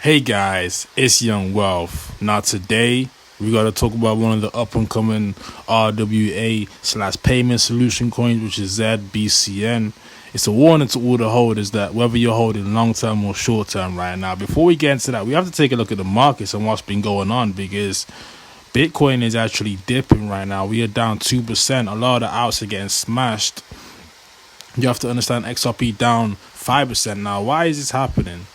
Hey guys, it's Young Wealth. Now today we got to talk about one of the up and coming RWA/payment solution coins, which is Zbcn. It's a warning to all the holders that whether you're holding long term or short term right now. Before we get into that, we have to take a look at the markets and what's been going on, because Bitcoin is actually dipping right now. We are down 2%. A lot of the outs are getting smashed. You have to understand XRP down 5% now. Why is this happening?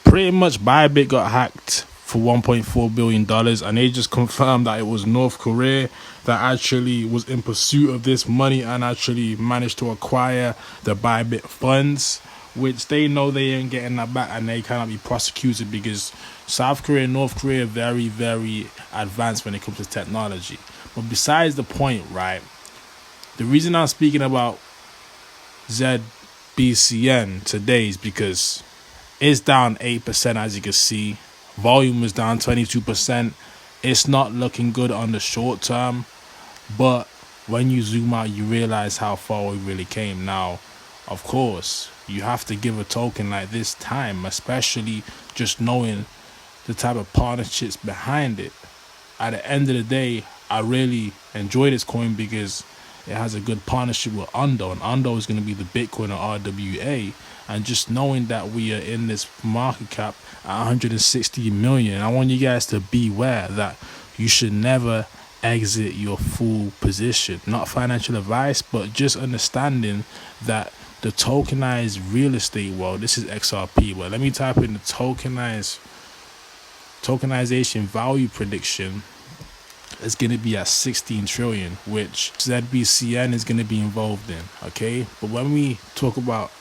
Pretty much Bybit got hacked for $1.4 billion, and they just confirmed that it was North Korea that actually was in pursuit of this money and actually managed to acquire the Bybit funds, which they know they ain't getting that back, and they cannot be prosecuted because South Korea and North Korea are very, very advanced when it comes to technology. But besides the point, right, the reason I'm speaking about Zedbcn today is because it's down 8%, as you can see. Volume is down 22%. It's not looking good on the short term, but when you zoom out, you realize how far we really came. Now, of course, you have to give a token like this time, especially just knowing the type of partnerships behind it. At the end of the day, I really enjoy this coin because it has a good partnership with Ondo, and Ondo is going to be the Bitcoin of RWA. And just knowing that we are in this market cap at 160 million, I want you guys to beware that you should never exit your full position. Not financial advice, but just understanding that the tokenized real estate world, this is XRP, but let me type in the tokenization value prediction. It's going to be at 16 trillion, which Zedbcn is going to be involved in, okay? But when we talk about,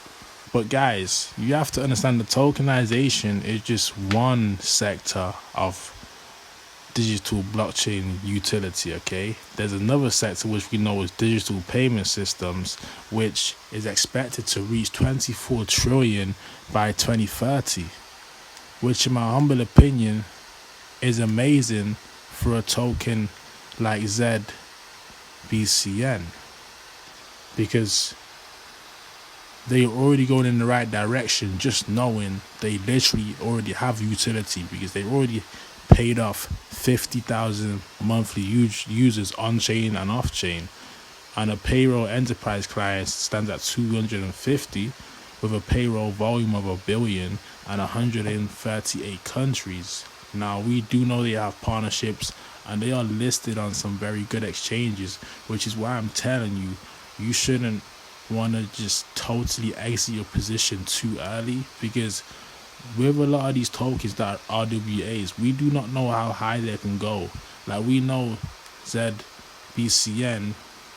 but guys, you have to understand the tokenization is just one sector of digital blockchain utility, okay? There's another sector which we know is digital payment systems, which is expected to reach 24 trillion by 2030, which in my humble opinion is amazing for a token like Zedbcn, because they are already going in the right direction, just knowing they literally already have utility, because they already paid off 50,000 monthly users on-chain and off-chain, and a payroll enterprise client stands at 250 with a payroll volume of 1 billion and 138 countries. Now, we do know they have partnerships and they are listed on some very good exchanges, which is why I'm telling you, you shouldn't want to just totally exit your position too early, because with a lot of these tokens that are RWAs, we do not know how high they can go. Like, we know Zbcn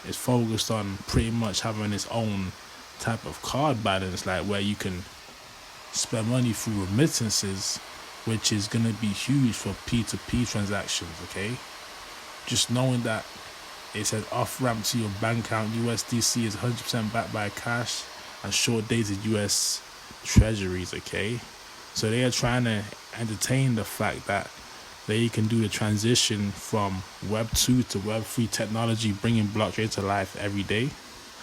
is focused on pretty much having its own type of card balance, like where you can spend money through remittances, which is going to be huge for P2P transactions, okay? Just knowing that it says off-ramp to your bank account, USDC is 100% backed by cash and short-dated US treasuries, okay? So they are trying to entertain the fact that they can do the transition from Web 2 to Web 3 technology, bringing blockchain to life every day,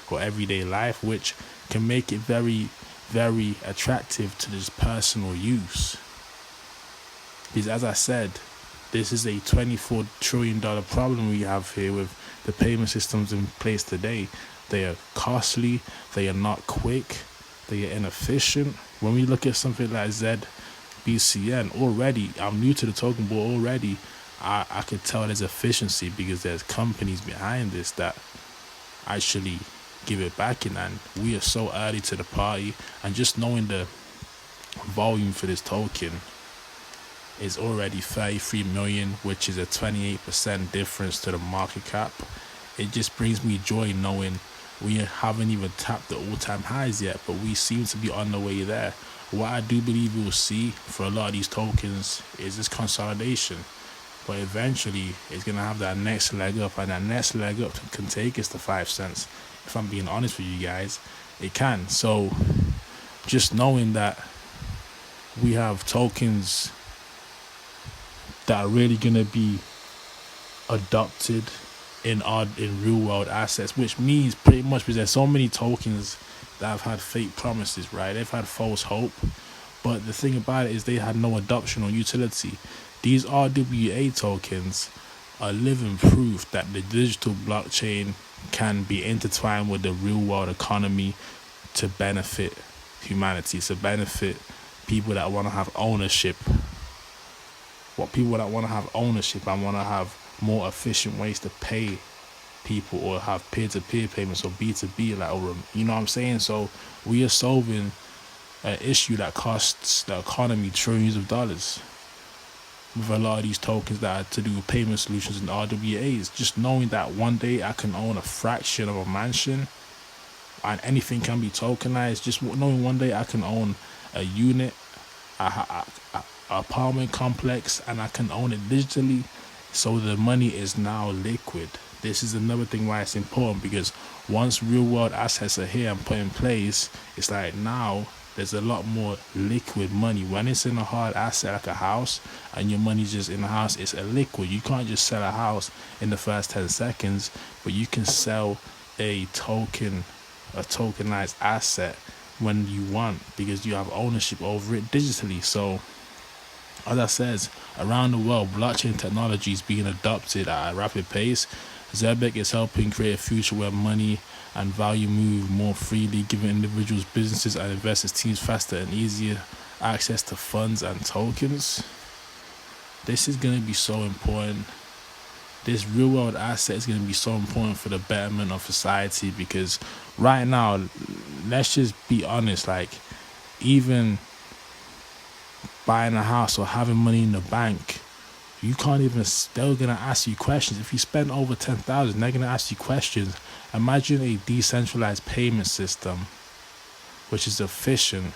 or everyday life, which can make it very, very attractive to this personal use. Because as I said, this is a $24 trillion problem we have here with the payment systems in place today. They are costly, they are not quick, they are inefficient. When we look at something like Zbcn, already, I'm new to the token, but already I could tell there's efficiency, because there's companies behind this that actually give it back in, and we are so early to the party. And just knowing the volume for this token is already 33 million, which is a 28% difference to the market cap. It just brings me joy knowing we haven't even tapped the all-time highs yet, but we seem to be on the way there. What I do believe we'll see for a lot of these tokens is this consolidation, but eventually it's going to have that next leg up, and that next leg up can take us to 5 cents. If I'm being honest with you guys, it can. So just knowing that we have tokens that are really going to be adopted in real world assets, which means pretty much, because there's so many tokens that have had fake promises, right? They've had false hope, But the thing about it is they had no adoption or utility. These RWA tokens are living proof that the digital blockchain can be intertwined with the real world economy to benefit humanity, to benefit people that want to have ownership. People that want to have ownership and want to have more efficient ways to pay people, or have peer-to-peer payments, or B2B, like, or, you know what I'm saying? So we are solving an issue that costs the economy trillions of dollars with a lot of these tokens that are to do with payment solutions and RWAs. Just knowing that one day I can own a fraction of a mansion and anything can be tokenized, just knowing one day I can own a unit, a apartment complex, and I can own it digitally, so the money is now liquid. This is another thing why it's important, because once real world assets are here and put in place, it's like now there's a lot more liquid money. When it's in a hard asset like a house and your money's just in the house, it's a liquid. You can't just sell a house in the first 10 seconds, but you can sell a tokenized asset when you want, because you have ownership over it digitally. So as I said, around the world, blockchain technology is being adopted at a rapid pace. Zebec is helping create a future where money and value move more freely, giving individuals, businesses, and investors teams faster and easier access to funds and tokens. This is going to be so important. This real world asset is going to be so important for the betterment of society, because right now, let's just be honest, like, even buying a house or having money in the bank, you can't even, they're going to ask you questions. If you spend over 10,000, they're going to ask you questions. Imagine a decentralized payment system which is efficient,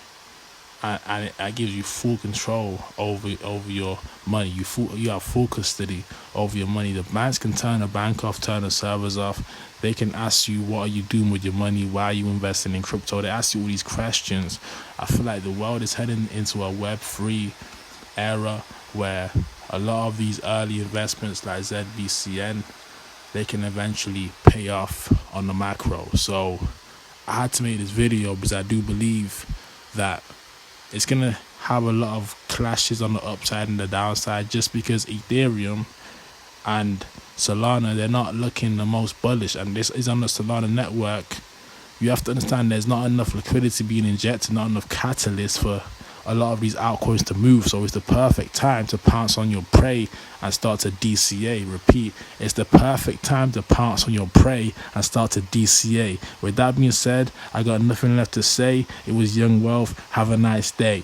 and it gives you full control over your money. You have full custody over your money. The banks can turn the bank off, turn the servers off. They can ask you, what are you doing with your money? Why are you investing in crypto? They ask you all these questions. I feel like the world is heading into a Web3 era where a lot of these early investments like Zbcn, they can eventually pay off on the macro. So I had to make this video because I do believe that it's going to have a lot of clashes on the upside and the downside, just because Ethereum and Solana, they're not looking the most bullish, and this is on the Solana network. You have to understand there's not enough liquidity being injected, not enough catalyst for a lot of these altcoins to move. So it's the perfect time to pounce on your prey and start to DCA. Repeat, it's the perfect time to pounce on your prey and start to DCA. With that being said, I got nothing left to say. It was Young Wealth. Have a nice day.